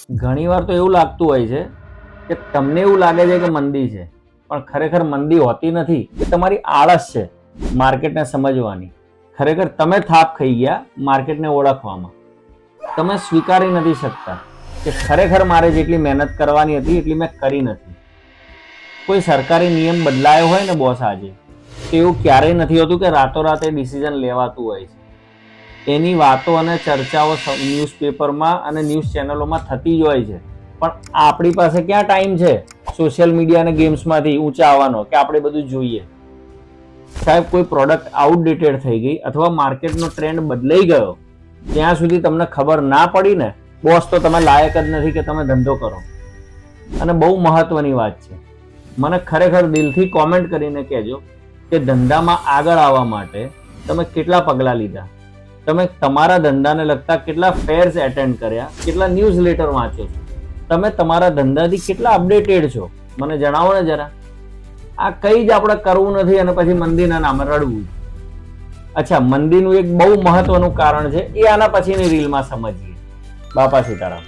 ઘણીવાર તો એવું લાગતું હોય છે કે તમને એવું લાગે છે કે મંદી છે, પણ ખરેખર મંદી હોતી નથી. એ તમારી આળસ છે માર્કેટને સમજવાની. ખરેખર તમે થાપ ખાઈ ગયા માર્કેટને ઓળખવામાં. તમે સ્વીકારી નથી શકતા કે ખરેખર મારે જેટલી મહેનત કરવાની હતી એટલી મેં કરી નથી. કોઈ સરકારી નિયમ બદલાયો હોય ને બોસ આજે, તો એવું ક્યારેય નથી હોતું કે રાતોરાત એ ડિસિઝન લેવાતું હોય છે. એની વાતો અને ચર્ચાઓ ન્યૂઝપેપરમાં અને ન્યૂઝ ચેનલોમાં થતી જ હોય છે. પણ આપણી પાસે ક્યાં ટાઈમ છે સોશિયલ મીડિયા અને ગેમ્સમાંથી ઊંચા આવવાનો કે આપણે બધું જોઈએ? સાહેબ, કોઈ પ્રોડક્ટ આઉટડેટેડ થઈ ગઈ અથવા માર્કેટનો ટ્રેન્ડ બદલાઈ ગયો ત્યાં સુધી તમને ખબર ના પડી ને બોસ, તો તમે લાયક જ નથી કે તમે ધંધો કરો. અને બહુ મહત્વની વાત છે, મને ખરેખર દિલથી કોમેન્ટ કરીને કહેજો કે ધંધામાં આગળ આવવા માટે તમે કેટલા પગલાં લીધા, તમે તમારા ધંધાને લગતા કેટલા ફેર્સ એટેન્ડ કર્યા, કેટલા ન્યૂઝ લેટર વાંચો છો, તમે તમારા ધંધાથી કેટલા અપડેટેડ છો, મને જણાવો ને જરા. આ કંઈ જ આપણે કરવું નથી અને પછી મંદીના નામે રડવું. અચ્છા, મંદીનું એક બહુ મહત્વનું કારણ છે, એ આના પછીની રીલમાં સમજીએ. બાપા સીતારામ.